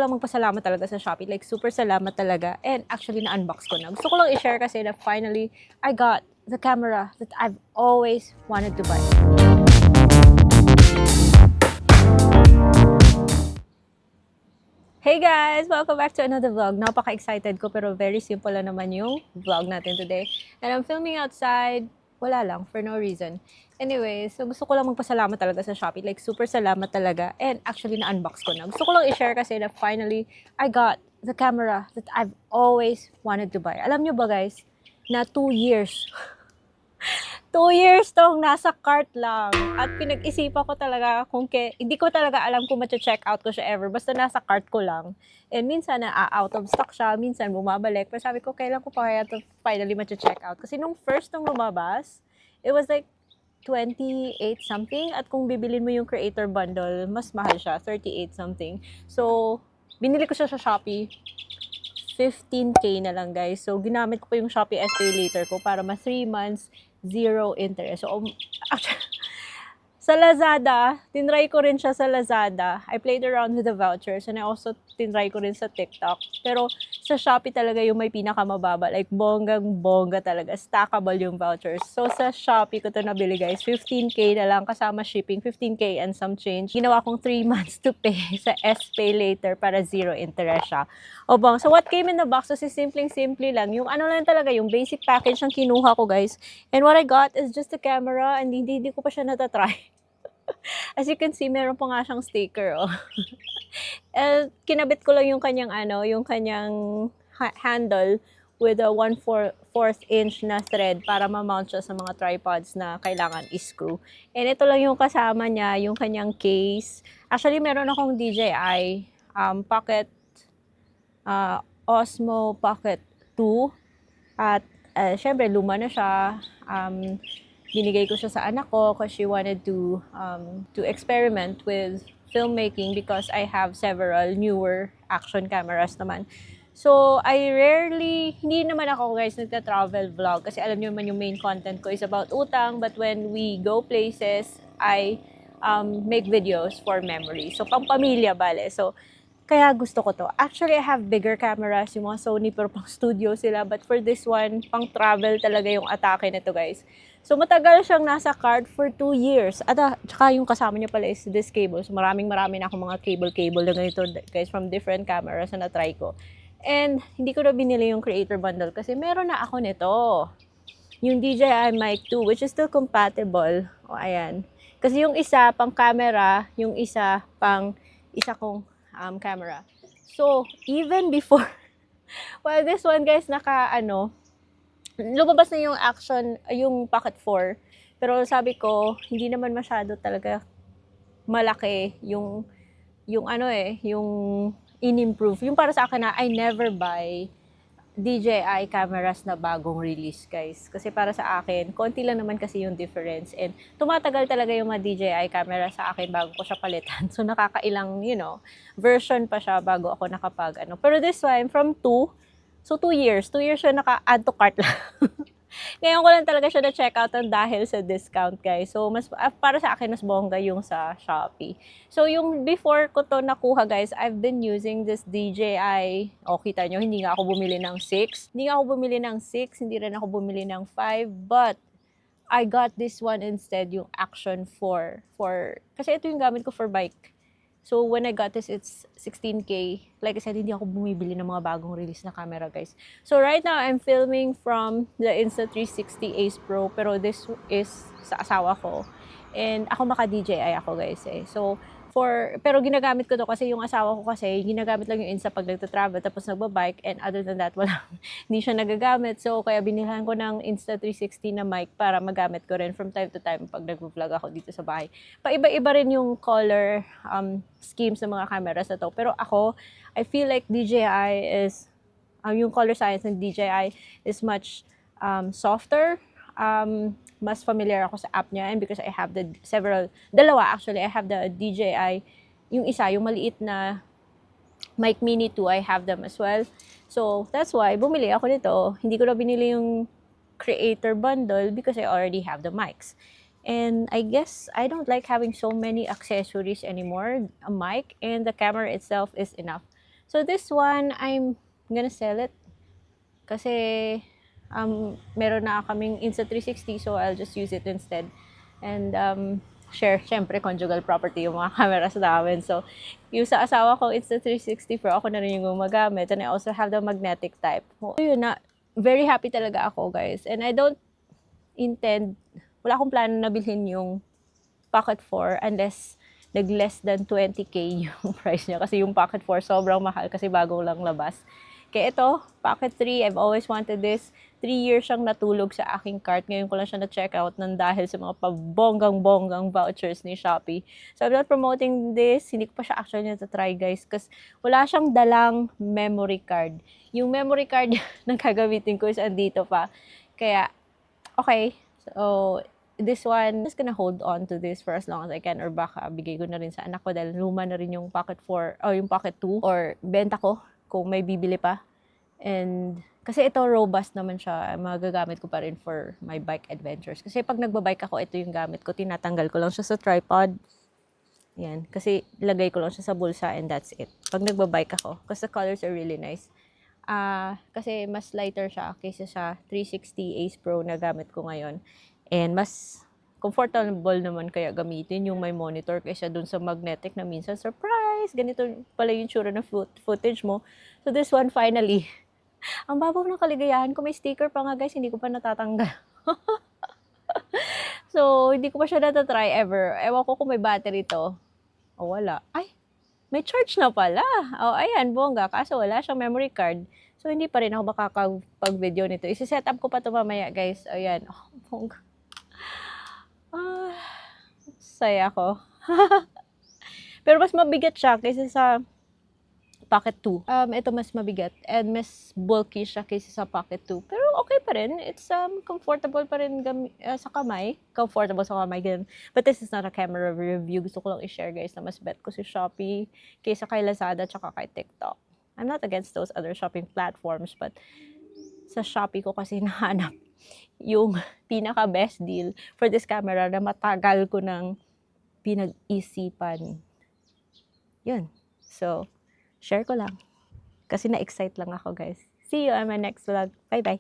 lang magpasalamat talaga sa Shopee. Like, super salamat talaga. And actually, na-unbox ko na. Gusto ko lang i-share kasi na finally, I got the camera that I've always wanted to buy. Hey guys! Welcome back to another vlog. Napaka-excited ko pero very simple lang naman yung vlog natin today. And I'm filming outside. Wala lang, for no reason. Anyway, so gusto ko lang magpasalamat talaga sa Shopee. Like, super salamat talaga. And actually, na-unbox ko na. Gusto ko lang i-share kasi na finally, I got the camera that I've always wanted to buy. Alam nyo ba guys, na 2 years. 2 years tong nasa cart lang. At pinag-isipan ko talaga kung hindi ko talaga alam kung check out ko siya ever. Basta nasa cart ko lang. And minsan out of stock siya, minsan bumabalik. Pero sabi ko, kailan ko pa kaya to finally check out? Kasi nung first nung lumabas, it was like 28 something. At kung bibilin mo yung creator bundle, mas mahal siya, 38 something. So, binili ko siya sa Shopee. 15K na lang guys. So, ginamit ko pa yung Shopee SPay later ko para 3 months, 0 interest. So, actually, sa Lazada, tinry ko rin siya sa Lazada. I played around with the vouchers and I also tinry ko rin sa TikTok. Pero sa Shopee talaga yung may pinakamababa. Like, bonggang-bongga talaga. Stackable yung vouchers. So, sa Shopee ko to nabili guys. 15K na lang kasama shipping. 15K and some change. Ginawa kong 3 months to pay sa SPay later para 0 interest siya. O bang, so what came in the box kasi simpleng-simple lang. Yung ano lang talaga, yung basic package ang kinuha ko guys. And what I got is just a camera and hindi ko pa siya natatry. As you can see, meron pa nga siyang sticker, oh. Kinabit ko lang yung kanyang handle with a 1/4 inch na thread para ma-mount siya sa mga tripods na kailangan i-screw. And ito lang yung kasama niya, yung kanyang case. Actually, meron akong DJI Pocket Osmo Pocket 2 at syempre luma na siya. Binigay ko siya sa anak ko kasi she wanted to experiment with filmmaking because I have several newer action cameras naman. So, hindi naman ako guys nagta-travel vlog kasi alam niyo naman yung main content ko is about utang, but when we go places, I make videos for memory. So, pang pamilya bale. So, kaya gusto ko to. Actually, I have bigger cameras, yung mga Sony, pero pang studio sila. But for this one, pang travel talaga yung atake nito guys. So, matagal siyang nasa cart for 2 years. At tsaka yung kasama niya pala is this cable. So, marami na ako mga cable na ganito guys from different cameras na na-try ko. And hindi ko na binili yung creator bundle kasi meron na ako nito. Yung DJI Mic 2, which is still compatible. O, ayan. Kasi yung isa pang camera, yung isa kong camera. So, even before, well, this one guys, lumabas na yung yung Pocket 4. Pero sabi ko, hindi naman masyado talaga malaki yung in-improve. Yung para sa akin na, I never buy DJI cameras na bagong release, guys. Kasi para sa akin, konti lang naman kasi yung difference. And tumatagal talaga yung mga DJI camera sa akin bago ko siya palitan. So, nakakailang, version pa siya bago ako Pero this one, from 2, so 2 years. 2 years siya naka-add to cart lang. Ngayon ko lang talaga siya na-check out dahil sa discount, guys. So, para sa akin, mas bongga yung sa Shopee. So, yung before ko to nakuha, guys, I've been using this DJI. O, kita nyo, hindi nga ako bumili ng 6. Hindi rin ako bumili ng 5. But, I got this one instead, yung Action 4. Kasi ito yung gamit ko for bike. So, when I got this, it's 16K. Like I said, hindi ako bumibili ng mga bagong release na camera, guys. So, right now, I'm filming from the Insta360 Ace Pro. Pero this is sa asawa ko. And ako maka-DJI ako, guys. So, pero ginagamit ko to kasi yung asawa ko kasi ginagamit lang yung Insta pag nagta-travel tapos nagbabike, and other than that hindi siya nagagamit. So kaya binilhan ko ng Insta360 na mic para magamit ko rin from time to time pag nag-vlog ako dito sa bahay. Paiba-iba rin yung color schemes ng mga cameras na to, pero ako I feel like DJI is yung color science ng DJI is much softer. Mas familiar ako sa app niya, and because I have dalawa actually, I have the DJI, yung isa, yung maliit na Mic Mini 2, I have them as well. So, that's why, bumili ako nito. Hindi ko na binili yung creator bundle because I already have the mics. And I guess I don't like having so many accessories anymore. A mic and the camera itself is enough. So this one, I'm gonna sell it. Kasi meron na kaming Insta360, so I'll just use it instead. And share, syempre, conjugal property yung mga cameras namin. So, yung sa asawa ko, Insta360 Pro, ako na rin yung gumagamit. And I also have the magnetic type. So, yun na, very happy talaga ako, guys. And I don't intend, wala akong plano na bilhin yung Pocket 4 unless nag-less than 20k yung price niya. Kasi yung Pocket 4 sobrang mahal kasi bago lang labas. Kaya ito, Pocket 3, I've always wanted this. 3 years siyang natulog sa aking cart. Ngayon ko lang siya na-check out ng dahil sa mga pabonggang-bonggang vouchers ni Shopee. So I'm not promoting this. Hindi ko pa siya actually na-try, guys. Kasi wala siyang dalang memory card. Yung memory card na gagamitin ko is andito pa. Kaya, okay. So, this one, I'm just gonna hold on to this for as long as I can, or baka bigay ko na rin sa anak ko dahil luma na rin yung Pocket 4 o yung Pocket 2, or benta ko kung may bibili pa. And kasi ito robust naman siya, magagamit ko pa rin for my bike adventures. Kasi pag nagbabike ako, ito yung gamit ko, tinatanggal ko lang siya sa tripod. Yan, kasi lagay ko lang siya sa bulsa and that's it. Pag nagbabike ako, kasi the colors are really nice. Kasi mas lighter siya kaysa sa 360 Ace Pro na gamit ko ngayon. And mas comfortable naman kaya gamitin yung may monitor kaysa dun sa magnetic na minsan, surprise! Ganito pala yung tsura ng footage mo. So this one, finally, ang babaw ng kaligayahan ko. May sticker pa nga, guys, hindi ko pa natatanggal. So, hindi ko pa siya natatry ever. Ewan ko kung may battery to. O wala. Ay, may charge na pala. O, ayan, bongga. Kaso wala siyang memory card. So, hindi pa rin ako makakapag-video nito. Isi-set up ko pa ito mamaya, guys. Ayan. Oh, bongga. Saya ko. Pero mas mabigat siya kaysa sa Pocket 2. Ito mas mabigat and mas bulky siya kaysa sa Pocket 2. Pero okay pa rin. It's comfortable pa rin sa kamay. Comfortable sa kamay. Ganun. But this is not a camera review. Gusto ko lang i-share, guys, na mas bet ko si Shopee kaysa kay Lazada tsaka kay TikTok. I'm not against those other shopping platforms, but sa Shopee ko kasi nahanap yung pinaka-best deal for this camera na matagal ko nang pinag-isipan. Yun. So, share ko lang. Kasi na-excite lang ako, guys. See you on my next vlog. Bye-bye!